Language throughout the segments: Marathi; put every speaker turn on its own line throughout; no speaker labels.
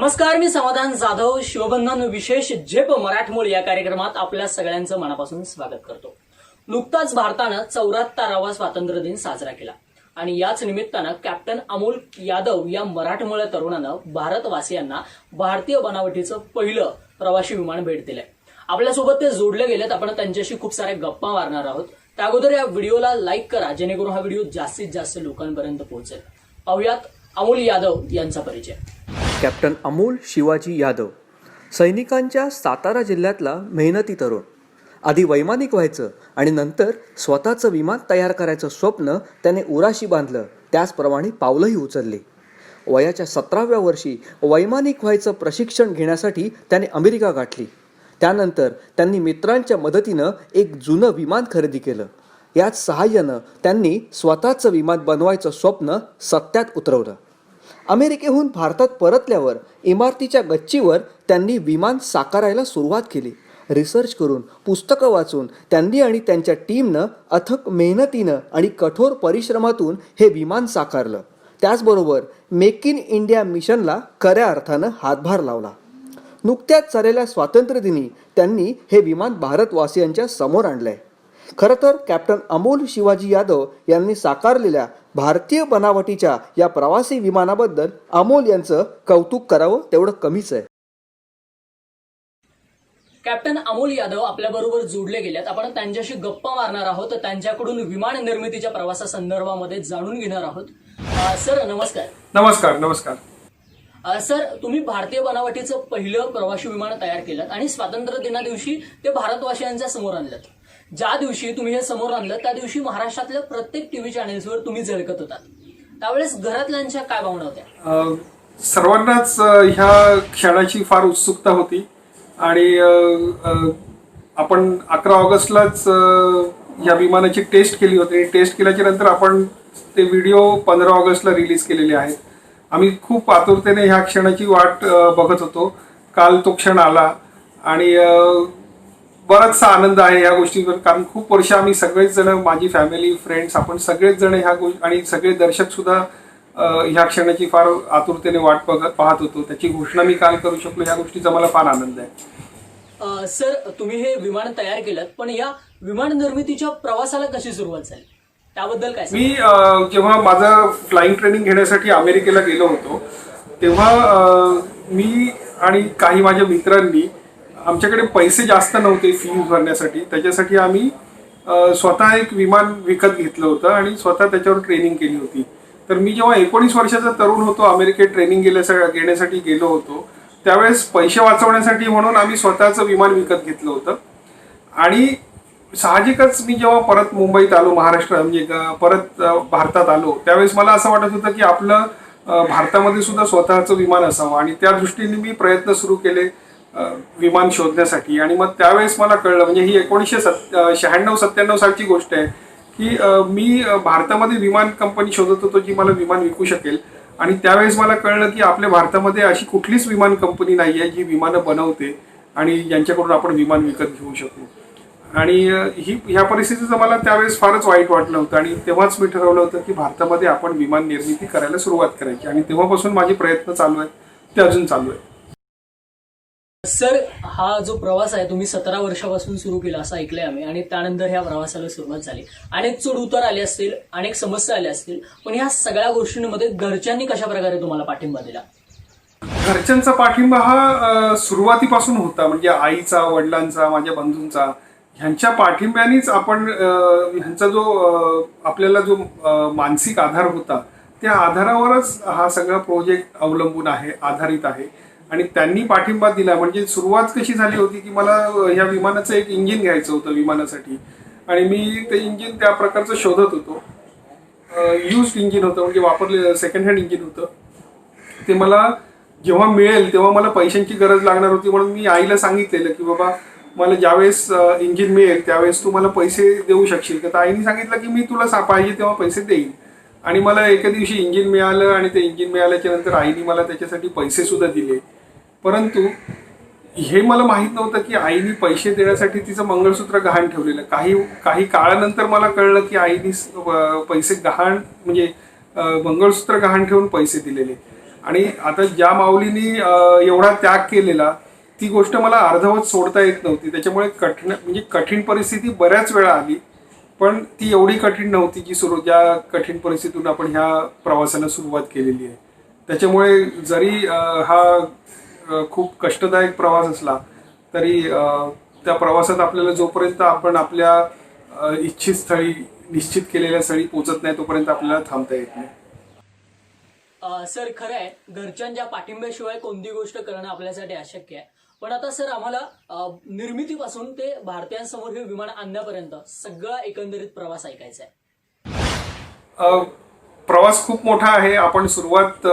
नमस्कार, मी समाधान जाधव. शिवबंधन विशेष झेप मराठमोळ या कार्यक्रमात आपल्या सगळ्यांचं मनापासून स्वागत करतो. नुकताच भारतानं 74वा स्वातंत्र्य दिन साजरा केला आणि याच निमित्तानं कॅप्टन अमोल यादव या मराठमोळ्या तरुणानं भारतवासियांना भारतीय बनावटीचं पहिलं प्रवासी विमान भेट दिलंय. आपल्यासोबत ते जोडले गेलेत. आपण त्यांच्याशी खूप साऱ्या गप्पा मारणार आहोत. त्या अगोदर या व्हिडिओला लाईक करा, जेणेकरून हा व्हिडिओ जास्तीत जास्त लोकांपर्यंत पोहोचेल. पाहुयात अमोल यादव यांचा परिचय.
कॅप्टन अमोल शिवाजी यादव सैनिकांच्या सातारा जिल्ह्यातला मेहनती तरुण. आधी वैमानिक व्हायचं आणि नंतर स्वतःचं विमान तयार करायचं स्वप्न त्याने उराशी बांधलं. त्याचप्रमाणे पावलंही उचलली. वयाच्या 17व्या वर्षी वैमानिक व्हायचं प्रशिक्षण घेण्यासाठी त्याने अमेरिका गाठली. त्यानंतर त्यांनी मित्रांच्या मदतीनं एक जुनं विमान खरेदी केलं. याच सहाय्यानं त्यांनी स्वतःचं विमान बनवायचं स्वप्न सत्यात उतरवलं. अमेरिकेहून भारतात परतल्यावर इमारतीच्या गच्चीवर त्यांनी विमान साकारायला सुरुवात केली. रिसर्च करून, पुस्तकं वाचून त्यांनी आणि त्यांच्या टीमनं अथक मेहनतीनं आणि कठोर परिश्रमातून हे विमान साकारलं. त्याचबरोबर मेक इन इंडिया मिशनला खऱ्या अर्थानं हातभार लावला. नुकत्याच झालेल्या स्वातंत्र्यदिनी त्यांनी हे विमान भारतवासियांच्या समोर आणलंय. खरं तर कॅप्टन अमोल शिवाजी यादव यांनी साकारलेल्या भारतीय बनावटीच्या या प्रवासी विमानाबद्दल अमोल यांचं कौतुक करावं तेवढं कमीच आहे.
कॅप्टन अमोल यादव आपल्याबरोबर जोडले गेलेत. आपण त्यांच्याशी गप्पा मारणार आहोत. त्यांच्याकडून विमान निर्मितीच्या प्रवासासंदर्भामध्ये जाणून घेणार आहोत. सर नमस्कार.
नमस्कार. नमस्कार.
सर, तुम्ही भारतीय बनावटीचं पहिलं प्रवासी विमान तयार केलं आणि स्वातंत्र्य दिना दिवशी ते भारतवासियांच्या समोर आणलं. ज्या दिवशी तुम्ही हे समोर आणलं त्या दिवशी महाराष्ट्रातल्या प्रत्येक टीव्ही चॅनेल्सवर तुम्ही झळकत होतात. त्यावेळेस घरातल्यांच्या काय भावना होत्या?
सर्वांनाच ह्या क्षणाची फार उत्सुकता होती आणि आपण 11 ऑगस्टलाच या विमानाची टेस्ट केली होती. टेस्ट केल्याच्या नंतर आपण ते व्हिडिओ 15 ऑगस्टला रिलीज केलेले आहेत. आम्ही खूप आतुरतेने ह्या क्षणाची वाट बघत होतो. काल तो क्षण आला आणि बराचसा आनंद आहे या गोष्टीवर, कारण खूप वर्ष आम्ही सगळेच जण, माझी फॅमिली, फ्रेंड्स, आपण सगळेच जण ह्या आणि सगळे दर्शक सुद्धा ह्या क्षणाची फार आतुरतेने वाट पाहत होतो. त्याची घोषणा मी काल करू शकलो, ह्या गोष्टीचा मला फार आनंद आहे.
सर, तुम्ही हे विमान तयार केलं, पण या विमान निर्मितीच्या प्रवासाला कशी सुरुवात झाली त्याबद्दल काय?
मी जेव्हा माझं फ्लाइंग ट्रेनिंग घेण्यासाठी अमेरिकेला गेलो होतो तेव्हा मी आणि काही माझ्या मित्रांनी, आमच्याकडे पैसे जास्त नव्हते फी भरण्यासाठी, त्याच्यासाठी आम्ही स्वतः एक विमान विकत घेतलं होतं आणि स्वतः त्याच्यावर ट्रेनिंग केली होती. तर मी जेव्हा 19 वर्षाचा तरुण होतो, अमेरिकेत ट्रेनिंग घेण्यासाठी गेलो होतो, त्यावेळेस पैसे वाचवण्यासाठी म्हणून आम्ही स्वतःचं विमान विकत घेतलं होतं. आणि साहजिकच मी जेव्हा परत मुंबईत आलो, महाराष्ट्र म्हणजे परत भारतात आलो, त्यावेळेस मला असं वाटत होतं की आपलं भारतामध्ये सुद्धा स्वतःचं विमान असावं आणि त्या दृष्टीने मी प्रयत्न सुरू केले विमान शोधण्यासाठी. आणि मग त्यावेळेस मला कळलं, म्हणजे ही 1996-97 सालची गोष्ट आहे, की मी भारतामध्ये विमान कंपनी शोधत होतो जी मला विमान विकू शकेल. आणि त्यावेळेस मला कळलं की आपल्या भारतामध्ये अशी कुठलीच विमान कंपनी नाही आहे जी विमानं बनवते आणि ज्यांच्याकडून आपण विमान विकत घेऊ शकू. आणि ह्या परिस्थितीचं मला त्यावेळेस फारच वाईट वाटलं होतं आणि तेव्हाच मी ठरवलं होतं की भारतामध्ये आपण विमान निर्मिती करायला सुरुवात करायची. आणि तेव्हापासून माझे प्रयत्न चालू आहेत, ते अजून चालू आहे.
सर, हा जो प्रवास आहे तुम्ही 17 वर्षापासून सुरू केला असं ऐकलंय आम्ही, आणि त्यानंतर ह्या प्रवासाला सुरुवात झाली. अनेक चढ उतार आले असतील, अनेक समस्या आल्या असतील, पण ह्या सगळ्या गोष्टींमध्ये घरच्यांनी कशा प्रकारे तुम्हाला पाठिंबा दिला?
घरच्यांचा पाठिंबा हा सुरुवातीपासून होता, म्हणजे आईचा, वडिलांचा, माझ्या बंधूंचा, ह्यांच्या पाठिंब्यानेच आपण ह्यांचा जो आपल्याला जो मानसिक आधार होता त्या आधारावरच हा सगळा प्रोजेक्ट अवलंबून आहे, आधारित आहे. आणि त्यांनी पाठिंबा दिला. म्हणजे सुरुवात कशी झाली होती की मला ह्या विमानाचं एक इंजिन घ्यायचं होतं विमानासाठी, आणि मी ते इंजिन त्या प्रकारचं शोधत होतो. युज्ड इंजिन होतं, म्हणजे वापरलेलं सेकंड हँड इंजिन होतं. ते मला जेव्हा मिळेल तेव्हा मला पैशांची गरज लागणार होती, म्हणून मी आईला सांगितलेलं की बाबा मला ज्यावेळेस इंजिन मिळेल त्यावेळेस तू मला पैसे देऊ शकशील का? तर आईने सांगितलं की मी तुला पाहिजे तेव्हा पैसे देईन. आणि मला एका दिवशी इंजिन मिळालं आणि ते इंजिन मिळाल्याच्या नंतर आईने मला त्याच्यासाठी पैसे सुद्धा दिले. परंतु हे मला माहीत नव्हतं की आईने पैसे देण्यासाठी तिचं मंगळसूत्र गहाण ठेवलेलं. काही काळानंतर मला कळलं की आईने पैसे गहाण म्हणजे मंगळसूत्र गहाण ठेवून पैसे दिलेले. आणि आता ज्या माऊलींनी एवढा त्याग केलेला, ती गोष्ट मला अर्धवट सोडता येत नव्हती. त्याच्यामुळे कठीण परिस्थिती बऱ्याच वेळा आली, पण ती एवढी कठीण नव्हती की ज्या कठीण परिस्थितीतून आपण ह्या प्रवासाला सुरुवात केलेली आहे. त्याच्यामुळे जरी हा खूप कष्टदायक प्रवास असला तरी त्या प्रवासात आपल्याला जोपर्यंत आपण आपल्या इच्छित स्थळी, निश्चित केलेल्या स्थळी पोहोचत नाही तोपर्यंत आपल्याला थांबता येत नाही.
सर, खरं आहे, घरच्यांच्या पाठिंब्याशिवाय कोणती गोष्ट करणं आपल्यासाठी अशक्य आहे. पण आता सर, आम्हाला निर्मितीपासून ते भारतीयांसमोर हे विमान आणण्यापर्यंत सगळा एकंदरीत प्रवास ऐकायचा आहे.
प्रवास खूप मोठा आहे. आपण सुरुवात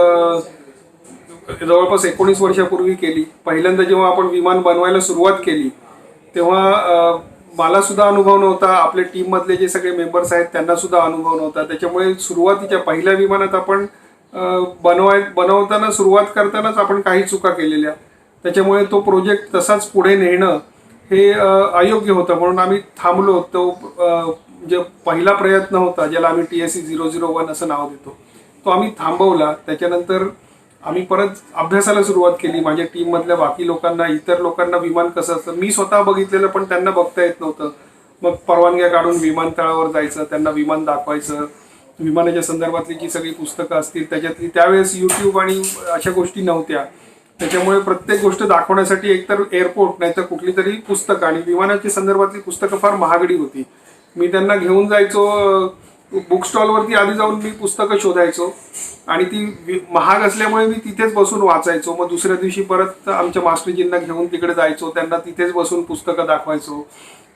जवळपास 19 वर्षापूर्वी केली. पहिल्यांदा जेव्हा आपण विमान बनवायला सुरुवात केली तेव्हा मला सुद्धा अनुभव नव्हता, आपल्या टीम मधले जे सगळे मेंबर्स आहेत त्यांना सुद्धा अनुभव नव्हता. त्याच्यामुळे सुरुवातीच्या पहिल्या विमानात आपण बनवताना, सुरुवात करतानाच आपण काही चुका केलेल्या. त्याच्यामुळे तो प्रोजेक्ट तसाच पुढे नेणं हे अयोग्य होतं, म्हणून आम्ही थांबलो. तो जे पहिला प्रयत्न होता, ज्याला आम्ही TSE-001 असं नाव देतो, तो आम्ही थांबवला. त्याच्यानंतर आम्ही परत अभ्यासाला सुरुवात केली. माझ्या टीम मधल्या बाकी लोकांना, इतर लोकांना विमान कसं असतं मी स्वतः बघितलेलं, पण त्यांना बघता येत नव्हतं. मग परवानग्या काढून विमानतळावर जायचं, त्यांना विमान दाखवायचं, विमानाच्या संदर्भातली जी सगळी पुस्तकं असतील त्याच्यातली, त्यावेळेस YouTube आणि अशा गोष्टी नव्हत्या. त्याच्यामुळे प्रत्येक गोष्ट दाखवण्यासाठी एकतर एअरपोर्ट नाहीतर कुठली तरी पुस्तकं, आणि विमानाच्या संदर्भातली पुस्तकं फार महागडी होती. मी त्यांना घेऊन जायचो बुक स्टॉलवरती, आधी जाऊन मी पुस्तकं शोधायचो आणि ती महाग असल्यामुळे मी तिथेच बसून वाचायचो. मग दुसऱ्या दिवशी परत आमच्या मास्टरजींना घेऊन तिकडे जायचो, त्यांना तिथेच बसून पुस्तकं दाखवायचो.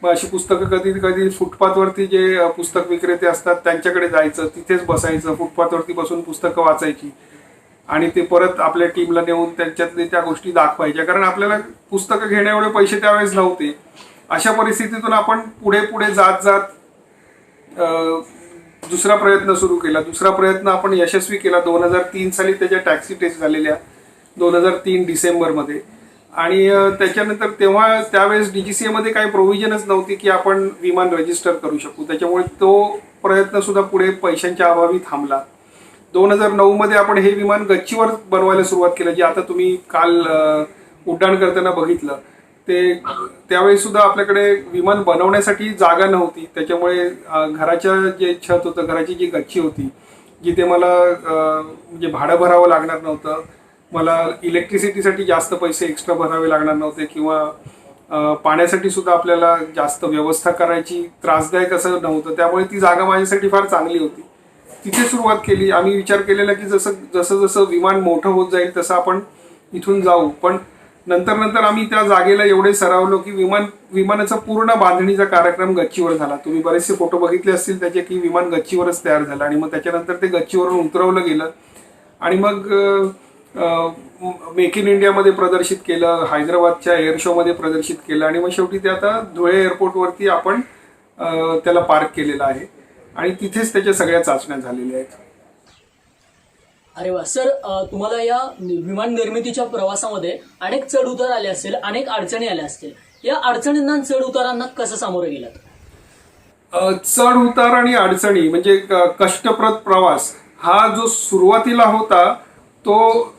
मग अशी पुस्तकं कधी कधी फुटपाथवरती जे पुस्तक विक्रेते असतात त्यांच्याकडे जायचं, तिथेच बसायचं, फुटपाथवरती बसून पुस्तकं वाचायची आणि ते परत आपल्या टीमला नेऊन त्यांच्यातले त्या गोष्टी दाखवायच्या, कारण आपल्याला पुस्तकं घेण्या एवढे पैसे त्यावेळेस नव्हते. अशा परिस्थितीतून आपण पुढे पुढे जात जात दुसरा प्रयत्न सुरू केला. दुसरा प्रयत्न आपण यशस्वी केला. 2003 साली त्याच्या टॅक्सी टेस्ट झालेल्या, 2003 डिसेंबरमध्ये. आणि त्याच्यानंतर त्यावेळेस DGCA मध्ये काही प्रोव्हिजनच नव्हती की आपण विमान रजिस्टर करू शकू. त्याच्यामुळे तो प्रयत्न सुद्धा पुढे पैशांच्या अभावी थांबला. 2009 मध्ये आपण हे विमान गच्चीवर बनवायला सुरुवात केलं, जे आता तुम्ही काल उड्डाण करताना बघितलं. त्यावेळी सुद्धा आपल्याकडे विमान बनवण्यासाठी जागा नव्हती. त्याच्यामुळे घराच्या जे छत होतं, घराची जी गच्ची होती, जिथे मला म्हणजे भाडं भरावं लागणार नव्हतं, मला इलेक्ट्रिसिटीसाठी जास्त पैसे एक्स्ट्रा भरावे लागणार नव्हते, किंवा पाण्यासाठी सुद्धा आपल्याला जास्त व्यवस्था करायची त्रासदायक असं नव्हतं. त्यामुळे ती जागा माझ्यासाठी फार चांगली होती. तिथे सुरुवात केली. आम्ही विचार केलेला की जसं जसं विमान मोठं होत जाईल तसं आपण इथून जाऊ. पण नंतर आम्ही त्या जागेला एवढे सरावलो की विमानाचा पूर्ण बांधणीचा कार्यक्रम गच्चीवर झाला. तुम्ही बरेचसे फोटो बघितले असतील त्याचे, की विमान गच्चीवरच तयार झालं. आणि मग त्याच्यानंतर ते गच्चीवरून उतरवलं गेलं आणि मग मेक इन इंडियामध्ये प्रदर्शित केलं, हैदराबादच्या एअर शो मध्ये प्रदर्शित केलं, आणि मग शेवटी ते आता धुळे एअरपोर्टवरती आपण त्याला पार्क केलेलं आहे आणि तिथेच त्याच्या सगळ्या चाचण्या झालेल्या आहेत.
अरे वा सर, तुम्हाला या विमान निर्मितीच्या प्रवासामध्ये अनेक चढ उतार आले असतील, अनेक अडचणी आल्या असतील. या अडचणींना, चढ उतारांना कसं सामोरे गेलात?
चढ उतार आणि अडचणी म्हणजे कष्टप्रद प्रवास हा जो सुरुवातीला होता तो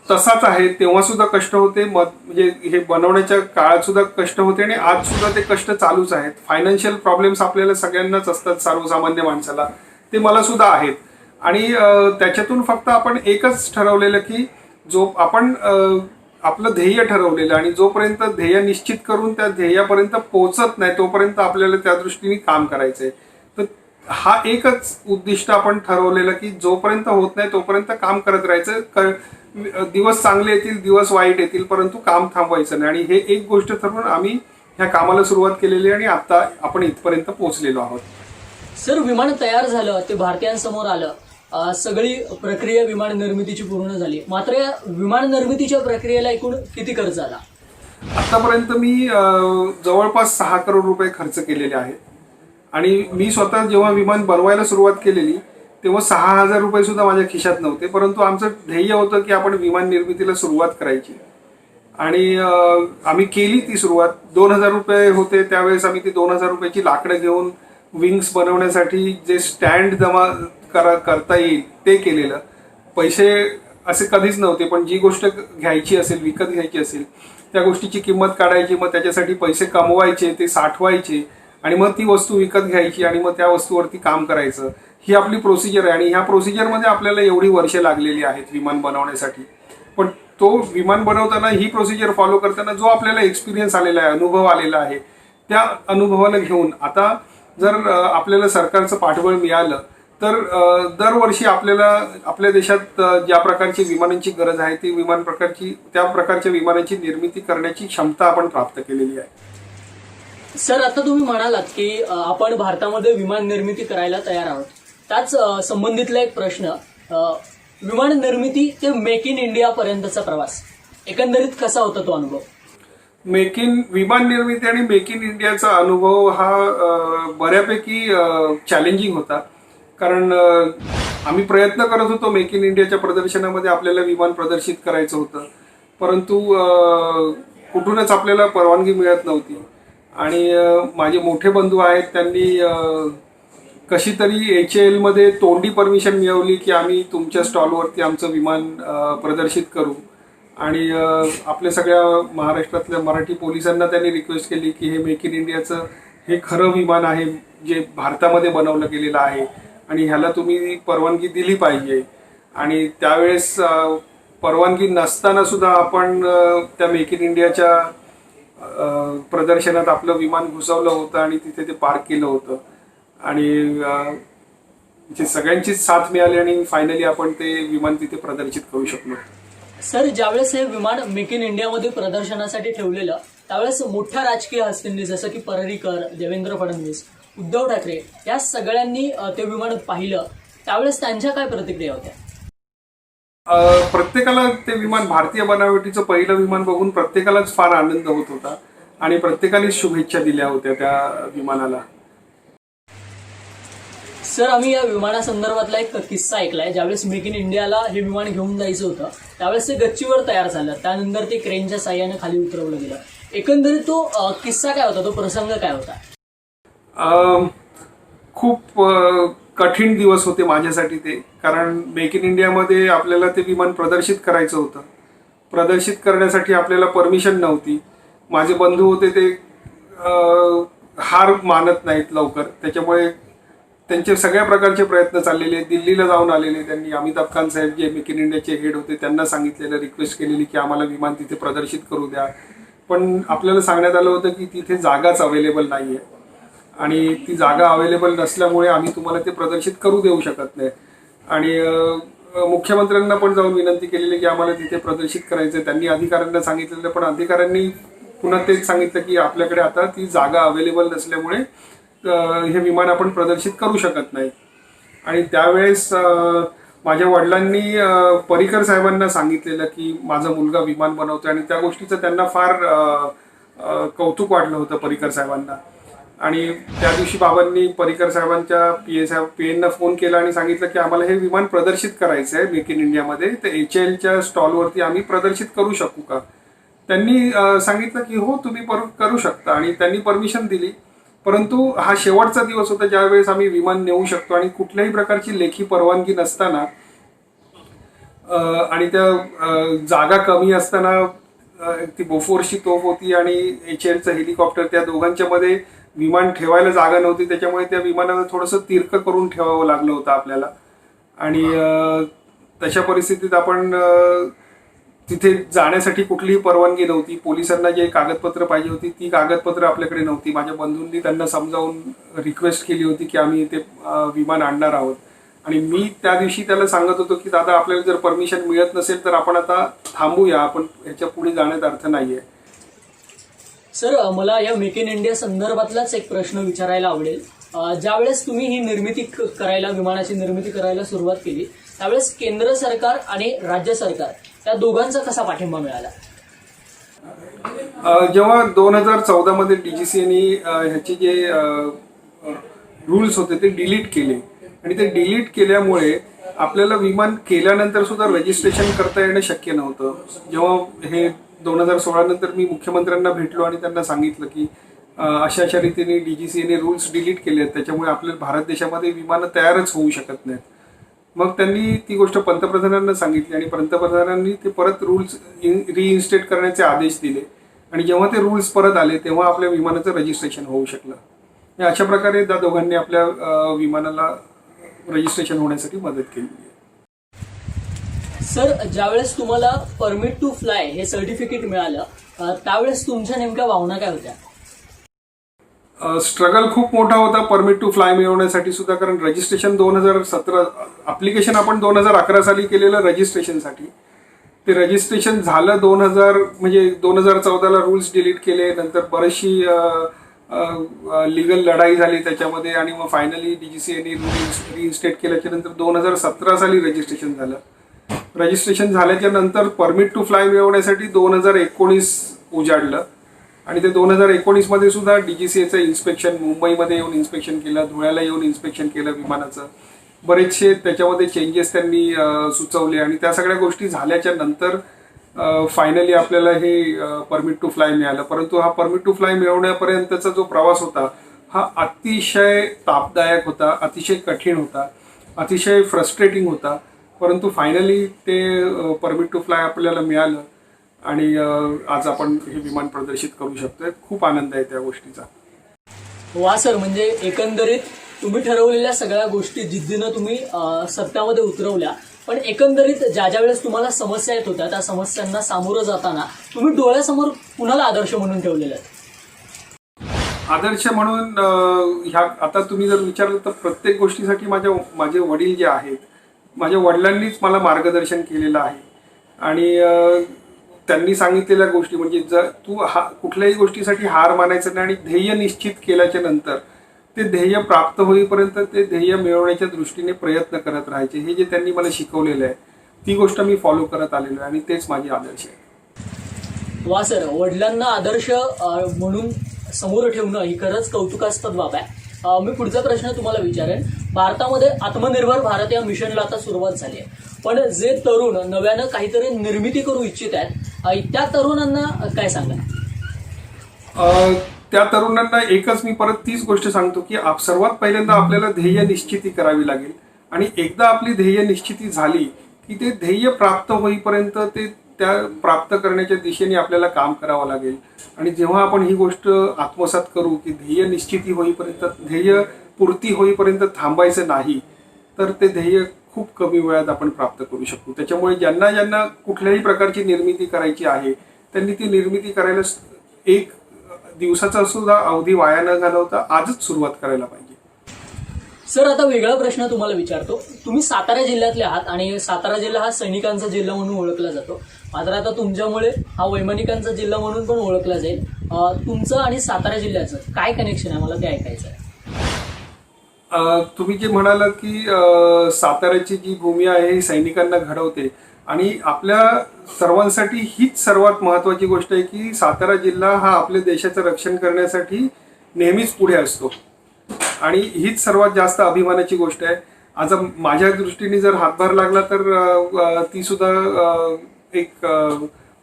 तसाच आहे. तेव्हा सुद्धा कष्ट होते, म्हणजे हे बनवण्याच्या काळात सुद्धा कष्ट होते आणि आज सुद्धा ते कष्ट चालूच आहेत. फायनान्शियल प्रॉब्लेम्स आपल्याला सगळ्यांनाच असतात, सर्वसामान्य माणसाला, ते मला सुद्धा आहेत. आणि त्याच्यातून फक्त आपण एकच ठरवलेलं की जो आपण आपलं ध्येय ठरवलेलं, आणि जोपर्यंत ध्येय निश्चित करून त्या ध्येयापर्यंत पोहोचत नाही तोपर्यंत आपल्याला त्या दृष्टीने काम करायचंय. तर हा एकच उद्दिष्ट आपण ठरवलेलं की जोपर्यंत होत नाही तोपर्यंत काम करत राहायचं. दिवस चांगले येतील, दिवस वाईट येतील, परंतु काम थांबवायचं नाही. आणि हे एक गोष्ट ठरवून आम्ही ह्या कामाला सुरुवात केलेली आणि आता आपण इथपर्यंत पोहोचलेलो आहोत.
सर, विमान तयार झालं, ते भारतीयांसमोर आलं, सगळी प्रक्रिया विमान निर्मितीची पूर्ण झाली. मात्र या विमान निर्मितीच्या प्रक्रियेला एकूण किती खर्च आला?
आतापर्यंत मी जवळपास 6 करोड रुपये खर्च केलेले आहेत. आणि मी स्वतः जेव्हा विमान बनवायला सुरुवात केलेली तेव्हा 6,000 रुपये सुद्धा माझ्या खिशात नव्हते. परंतु आमचं ध्येय होतं की आपण विमान निर्मितीला सुरुवात करायची आणि आम्ही केली ती सुरुवात. 2,000 रुपये होते त्यावेळेस. आम्ही ती 2,000 रुपयाची लाकडं घेऊन विंग्स बनवण्यासाठी जे स्टँड जमा करता येईल ते केलेलं. पैसे असे कधीच नव्हते, पण जी गोष्ट घ्यायची असेल, विकत घ्यायची असेल, त्या गोष्टीची किंमत काढायची, मग त्याच्यासाठी पैसे कमवायचे, ते साठवायचे आणि मग ती वस्तू विकत घ्यायची आणि मग त्या वस्तूवरती काम करायचं. ही आपली प्रोसिजर आहे आणि ह्या प्रोसिजरमध्ये आपल्याला एवढी वर्षे लागलेली आहेत विमान बनवण्यासाठी. पण तो विमान बनवताना ही प्रोसिजर फॉलो करताना जो आपल्याला एक्सपिरियन्स आलेला आहे, अनुभव आलेला आहे, त्या अनुभवाला घेऊन आता जर आपल्याला सरकारचं पाठबळ मिळालं तर दरवर्षी आपल्याला आपल्या देशात ज्या प्रकारची विमानांची गरज आहे त्या प्रकारच्या विमानांची निर्मिती करण्याची क्षमता आपण प्राप्त केलेली आहे.
सर, आता तुम्ही म्हणालात की आपण भारतामध्ये विमान निर्मिती करायला तयार आहोत. त्याच संबंधितला एक प्रश्न, विमान निर्मिती ते मेक इन इंडिया पर्यंतचा प्रवास एकंदरीत कसा होता तो अनुभव?
विमान निर्मिती आणि मेक इन इंडियाचा अनुभव हा बऱ्यापैकी चॅलेंजिंग होता. कारण आम्ही प्रयत्न करत होतो मेक इन इंडियाच्या प्रदर्शनामध्ये आपल्याला विमान प्रदर्शित करायचं होतं, परंतु कुठूनच आपल्याला परवानगी मिळत नव्हती. आणि माझे मोठे बंधू आहेत, त्यांनी कशी तरी HAL मध्ये तोंडी परमिशन मिळवली की आम्ही तुमच्या स्टॉलवरती आमचं विमान प्रदर्शित करू. आणि आपल्या सगळ्या महाराष्ट्रातल्या मराठी पोलिसांना त्यांनी रिक्वेस्ट केली की हे मेक इन इंडियाचं हे खरं विमान आहे जे भारतामध्ये बनवलं गेलेलं आहे आणि ह्याला तुम्ही परवानगी दिली पाहिजे. आणि त्यावेळेस परवानगी नसताना सुद्धा आपण त्या मेक इन इंडियाच्या प्रदर्शनात आपलं विमान घुसवलं होतं आणि तिथे ते पार्क केलं होतं. आणि सगळ्यांचीच साथ मिळाली आणि फायनली आपण ते विमान तिथे प्रदर्शित करू शकलो.
सर, ज्यावेळेस हे विमान मेक इन इंडियामध्ये प्रदर्शनासाठी ठेवलेलं त्यावेळेस मोठ्या राजकीय हस्तींनी जसं की पर्रिकर, देवेंद्र फडणवीस, उद्धव ठाकरे या सगळ्यांनी ते विमान पाहिलं, त्यावेळेस त्यांच्या काय प्रतिक्रिया होत्या?
प्रत्येकाला ते विमान भारतीय बनावटीचं पहिलं विमान बघून प्रत्येकालाच फार आनंद होत होता आणि प्रत्येकाने शुभेच्छा दिल्या होत्या त्या विमानाला.
सर, आम्ही या विमानासंदर्भातला एक किस्सा ऐकलाय. ज्यावेळेस मेक इन इंडियाला हे विमान घेऊन जायचं होतं त्यावेळेस ते गच्चीवर तयार झालं, त्यानंतर ते क्रेनच्या साह्याने खाली उतरवलं गेलं. एकंदरीत तो किस्सा काय होता, तो प्रसंग काय होता?
खूप कठीण दिवस होते माझ्यासाठी ते. कारण मेक इन इंडियामध्ये आपल्याला ते विमान प्रदर्शित करायचं होतं. प्रदर्शित करण्यासाठी आपल्याला परमिशन नव्हती. माझे बंधू होते ते हार मानत नाहीत लवकर, त्याच्यामुळे त्यांचे सगळ्या प्रकारचे प्रयत्न चाललेले. दिल्लीला जाऊन आलेले त्यांनी. अमिताभ खान साहेब जे मेक इन इंडियाचे हेड होते त्यांना सांगितलेलं, रिक्वेस्ट केलेली की आम्हाला विमान तिथे प्रदर्शित करू द्या. पण आपल्याला सांगण्यात आलं होतं की तिथे जागाच अवेलेबल नाहीये आणि ती जागा अवेलेबल नसल्यामुळे आम्ही तुम्हाला ते प्रदर्शित करू देऊ शकत नाही. आणि मुख्यमंत्र्यांना पण जाऊन विनंती केलेली की आम्हाला तिथे प्रदर्शित करायचं. त्यांनी अधिकाऱ्यांना सांगितलेलं, पण अधिकाऱ्यांनी पुन्हा तेच सांगितलं की आपल्याकडे आता ती जागा अवेलेबल नसल्यामुळे हे विमान आपण प्रदर्शित करू शकत नाही. आणि त्यावेळेस माझ्या वडिलांनी पर्रिकर साहेबांना सांगितलेलं की माझा मुलगा विमान बनवतोय आणि त्या गोष्टीचं त्यांना फार कौतुक वाटलं होतं पर्रिकर साहेबांना. आणि त्या दिवशी बाबांनी पर्रिकर साहेबांच्या PA फोन केला आणि सांगितलं की आम्हाला हे विमान प्रदर्शित करायचं आहे मेक इन इंडियामध्ये, तर HALच्या स्टॉलवरती आम्ही प्रदर्शित करू शकू का? त्यांनी सांगितलं की हो, तुम्ही करू शकता आणि त्यांनी परमिशन दिली. परंतु हा शेवटचा दिवस होता ज्यावेळेस आम्ही विमान नेऊ शकतो आणि कुठल्याही प्रकारची लेखी परवानगी नसताना आणि त्या जागा कमी असताना ती बोफोर्सची तोफ होती आणि HALचं हेलिकॉप्टर, त्या दोघांच्या मध्ये विमान ठेवायला जागा नव्हती. त्याच्यामुळे त्या विमानाला थोडंसं तिरकं करून ठेवावं लागलं होतं आपल्याला. आणि तशा परिस्थितीत आपण तिथे जाण्यासाठी कुठलीही परवानगी नव्हती. पोलिसांना जे कागदपत्र पाहिजे होती ती कागदपत्र आपल्याकडे नव्हती. माझ्या बंधूंनी त्यांना समजावून रिक्वेस्ट केली होती की आम्ही ते विमान आणणार आहोत. आणि मी त्या दिवशी त्याला सांगत होतो की दादा, आपल्याला जर परमिशन मिळत नसेल तर आपण आता थांबूया, आपण ह्याच्या पुढे जाण्यात अर्थ नाहीये.
सर, मला या मेक इन इंडिया संदर्भातलाच एक प्रश्न विचारायला आवडेल. ज्यावेळेस तुम्ही ही विमानाची निर्मिती करायला सुरुवात केली त्यावेळेस केंद्र सरकार आणि राज्य सरकार त्या दोघांचा कसा पाठिंबा मिळाला?
जेव्हा 2014 मध्ये DGCAने ह्याचे जे रूल्स होते ते डिलीट केले आणि ते डिलीट केल्यामुळे आपल्याला विमान केल्यानंतर सुद्धा रजिस्ट्रेशन करता येणं शक्य नव्हतं. जेव्हा हे 2016 नंतर मी मुख्यमंत्र्यांना भेटलो आणि त्यांना सांगितलं की अशा रीतीने DGCAने रूल्स डिलीट केले आहेत, त्याच्यामुळे आपल्या भारत देशामध्ये विमानं तयारच होऊ शकत नाहीत. मग त्यांनी ती गोष्ट पंतप्रधानांना सांगितली आणि पंतप्रधानांनी ते परत रूल्स रिइन्स्टेट करण्याचे आदेश दिले आणि जेव्हा ते रूल्स परत आले तेव्हा आपल्या विमानाचं रजिस्ट्रेशन होऊ शकलं. आणि अशा प्रकारे त्या दोघांनी आपल्या विमानाला रजिस्ट्रेशन होण्यासाठी मदत केली आहे.
सर, ज्यावेळेस तुम्हाला परमिट टू फ्लाय हे सर्टिफिकेट मिळालं त्यावेळेस तुमच्या नेमक्या भावना काय होत्या?
स्ट्रगल खूप मोठा होता परमिट टू फ्लाय मिळवण्यासाठी सुद्धा, कारण रजिस्ट्रेशन 2017 अप्लिकेशन आपण 2011 साली केलेलं रजिस्ट्रेशनसाठी. ते रजिस्ट्रेशन झालं 2014ला रूल्स डिलीट केले, नंतर बरीचशी लिगल लढाई झाली त्याच्यामध्ये आणि मग फायनली DGCAने रिइन्स्टेट केल्याच्या नंतर 2017 साली रजिस्ट्रेशन झालं. रजिस्ट्रेशन झाल्याच्या नंतर परमिट टू फ्लाय मिळवण्यासाठी 2019 उजाडलं आणि ते 2019 मध्ये सुद्धा DGCAचं इन्स्पेक्शन मुंबईमध्ये येऊन इन्स्पेक्शन केलं, धुळ्याला येऊन इन्स्पेक्शन केलं विमानाचं. बरेचसे त्याच्यामध्ये चेंजेस त्यांनी सुचवले आणि त्या सगळ्या गोष्टी झाल्याच्या नंतर फायनली आपल्याला हे परमिट टू फ्लाय मिळालं. परंतु हा परमिट टू फ्लाय मिळवण्यापर्यंतचा जो प्रवास होता हा अतिशय तापदायक होता, अतिशय कठीण होता, अतिशय फ्रस्ट्रेटिंग होता. परंतु फायनली ते परमिट टू फ्लाय आपल्याला मिळालं आणि आज आपण हे विमान प्रदर्शित करू शकतोय. खूप आनंद आहे त्या गोष्टीचा.
वा सर, म्हणजे एकंदरीत तुम्ही ठरवलेल्या सगळ्या गोष्टी जिद्दीनं तुम्ही सत्यामध्ये उतरवल्या, पण एकंदरीत ज्या वेळेस तुम्हाला समस्या येत होत्या त्या समस्यांना सामोरं जाताना तुम्ही डोळ्यासमोर कुणाला आदर्श म्हणून ठेवलेला आहे?
आदर्श म्हणून ह्या आता तुम्ही जर विचारलं तर प्रत्येक गोष्टीसाठी माझे वडील जे आहेत, माझ्या वडिलांनीच मला मार्गदर्शन केलेलं आहे आणि त्यांनी सांगितलेल्या गोष्टी म्हणजे जर तू कुठल्याही गोष्टीसाठी हार मानायचं नाही आणि ध्येय निश्चित केल्याच्या नंतर ते ध्येय प्राप्त होईपर्यंत ते ध्येय मिळवण्याच्या दृष्टीने प्रयत्न करत राहायचे, हे जे त्यांनी मला शिकवलेलं आहे ती गोष्ट मी फॉलो करत आलेलो आहे आणि तेच माझे आदर्श आहे.
वा सर, वडिलांना आदर्श म्हणून समोर ठेवणं ही खरंच कौतुकास्पद बाब आहे. मी पुढचा प्रश्न तुम्हाला विचारेन. भारतामध्ये आत्मनिर्भर भारत या मिशनला आता सुरुवात झाली आहे, पण जे तरुण नव्यानं काहीतरी निर्मिती करू इच्छित आहेत त्या तरुणांना काय सांगा?
त्या तरुणांना एकच मी परत तीच गोष्ट सांगतो की सर्वात पहिल्यांदा आपल्याला ध्येय निश्चिती करावी लागेल आणि एकदा आपली ध्येय निश्चिती झाली की ते ध्येय प्राप्त होईपर्यंत ते त्या प्राप्त करण्याच्या दिशेने आपल्याला काम करावं लागेल. आणि जेव्हा आपण ही गोष्ट आत्मसात करू की ध्येय निश्चिती होईपर्यंत, ध्येय पूर्ती होईपर्यंत थांबायचं नाही, तर ते ध्येय खूप कमी वेळात आपण प्राप्त करू शकतो. त्याच्यामुळे ज्यांना कुठल्याही प्रकारची निर्मिती करायची आहे त्यांनी ती निर्मिती करायला एक दिवसाचा सुद्धा अवधी वाया न घालवता आजच सुरुवात करायला पाहिजे.
सर, आता वेगळा प्रश्न तुम्हाला विचारतो. तुम्ही सातारा जिल्ह्यातले आहात आणि सातारा जिल्हा हा सैनिकांचा जिल्हा म्हणून ओळखला जातो. मात्र आता तुमच्यामुळे हा वैमानिकांचा जिल्हा म्हणून पण ओळखला जाईल. तुमचं आणि सातारा जिल्ह्याचं काय कनेक्शन आहे, मला ते ऐकायचं आहे.
तुम्ही जे म्हणाला की साताऱ्याची जी भूमी आहे ही सैनिकांना घडवते आणि आपल्या सर्वांसाठी हीच सर्वात महत्वाची गोष्ट आहे की सातारा जिल्हा हा आपल्या देशाचं रक्षण करण्यासाठी नेहमीच पुढे असतो आणि हीच सर्वात जास्त अभिमानाची गोष्ट आहे. आज माझ्या दृष्टीने जर हातभार लागला तर ती सुद्धा एक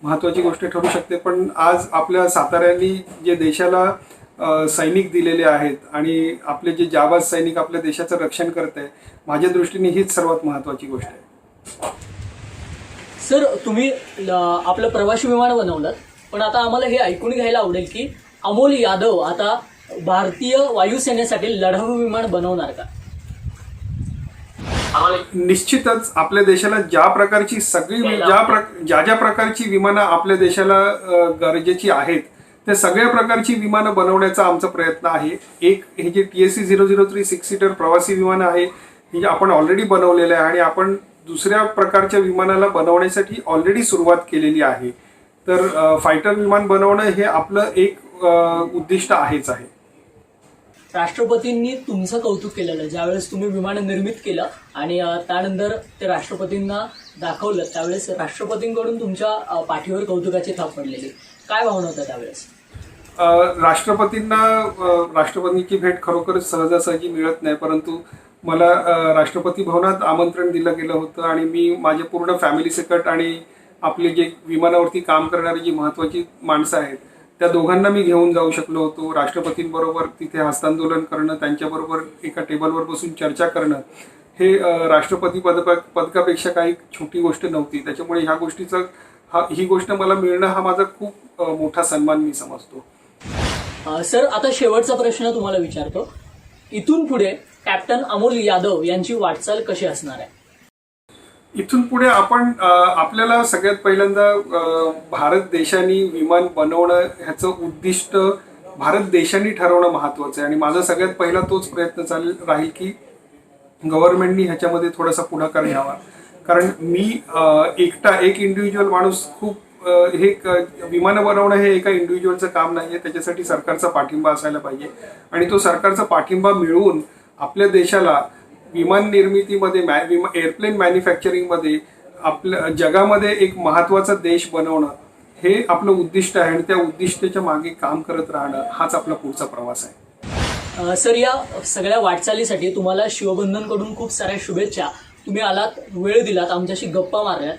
महत्वाची गोष्ट ठरू शकते. पण आज आपल्या साताऱ्यांनी जे देशाला सैनिक दिलेले आहेत आणि आपले जे जाबाज सैनिक आपल्या देशाचं रक्षण करत आहे, माझ्या दृष्टीने हीच सर्वात महत्वाची गोष्ट आहे.
सर, तुम्ही आपलं प्रवासी विमान बनवलं, पण आता आम्हाला हे ऐकून घ्यायला आवडेल की अमोल यादव आता भारतीय वायुसेनेसाठी लढाऊ विमान बनवणार का?
निश्चितच आपल्या देशाला ज्या प्रकारची ज्या प्रकारची विमानं आपल्या देशाला गरजेची आहेत त्या सगळ्या प्रकारची विमानं बनवण्याचा आमचा प्रयत्न आहे. एक हे जे TSC 003 6 सीटर प्रवासी विमानं आहे हे आपण ऑलरेडी बनवलेलं आहे आणि आपण दुसऱ्या प्रकारच्या विमानाला बनवण्यासाठी ऑलरेडी सुरुवात केलेली आहे. तर फायटर विमान बनवणं हे आपलं एक उद्दिष्ट आहेच आहे.
राष्ट्रपतींनी तुमचं कौतुक केलेलं ज्यावेळेस तुम्ही विमान निर्मित केलं आणि त्यानंतर ते राष्ट्रपतींना दाखवलं, त्यावेळेस राष्ट्रपतींकडून तुमच्या पाठीवर कौतुकाची थाप पडलेली, काय भावना होत्या त्यावेळेस?
राष्ट्रपतींची भेट खरोखरच सहजासहजी मिळत नाही, परंतु मला राष्ट्रपती भवनात आमंत्रण दिलं गेलं होतं आणि मी माझे पूर्ण फॅमिली सकट आणि आपले जे विमानावरती काम करणारी जी महत्वाची माणसं आहेत त्या दोघांना मी घेऊन जाऊ शकलो होतो. राष्ट्रपतींबरोबर तिथे हस्तांदोलन करणं, त्यांच्याबरोबर एका टेबलवर बसून चर्चा करणं हे राष्ट्रपती पदकापेक्षा काही छोटी गोष्ट नव्हती. त्याच्यामुळे ह्या गोष्टीचा ही गोष्ट मला मिळणं हा माझा खूप मोठा सन्मान मी समजतो.
सर, आता शेवटचा प्रश्न तुम्हाला विचारतो. इथून पुढे कॅप्टन अमोल यादव यांची वाटचाल कशी असणार आहे?
इथून पुढे आपण आपल्याला सगळ्यात पहिल्यांदा भारत देशाने विमान बनवणं ह्याचं उद्दिष्ट भारत देशाने ठरवणं महत्वाचं आहे. आणि माझा सगळ्यात पहिला तोच प्रयत्न राहील की गव्हर्नमेंटनी ह्याच्यामध्ये थोडासा पुढाकार घ्यावा. कारण मी एक इंडिव्हिज्युअल माणूस हे विमानं बनवणं हे एका इंडिव्हिज्युअलचं काम नाहीये. त्याच्यासाठी सरकारचा पाठिंबा असायला पाहिजे. आणि तो सरकारचा पाठिंबा मिळवून आपल्या देशाला विमान निर्मितीमध्ये एअरप्लेन मॅन्युफॅक्चरिंगमध्ये आपल्या जगामध्ये एक महत्वाचा देश बनवणं हे आपलं उद्दिष्ट आहे. आणि त्या उद्दिष्टाच्या मागे काम करत राहणं हाच आपला पुढचा प्रवास आहे.
सर, या सगळ्या वाटचालीसाठी तुम्हाला शिवबंधनकडून खूप साऱ्या शुभेच्छा. तुम्ही आलात, वेळ दिलात, आमच्याशी गप्पा मारल्यात,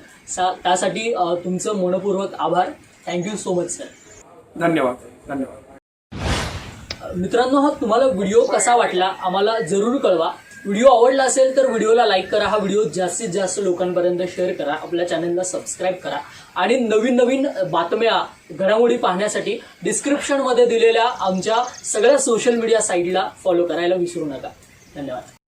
त्यासाठी तुमचं मनपूर्वक आभार. Thank you so much sir.
धन्यवाद.
मित्रांनो, हा तुम्हाला व्हिडिओ कसा वाटला आम्हाला जरूर कळवा. व्हिडिओ आवडला असेल तर व्हिडिओला लाईक करा, हा व्हिडिओ जास्तीत जास्त लोकांपर्यंत शेअर करा, आपल्या चॅनलला सबस्क्राईब करा आणि नवीन बातम्या घडामोडी पाहण्यासाठी डिस्क्रिप्शनमध्ये दिलेल्या आमच्या सगळ्या सोशल मीडिया साईटला फॉलो करायला विसरू नका. धन्यवाद.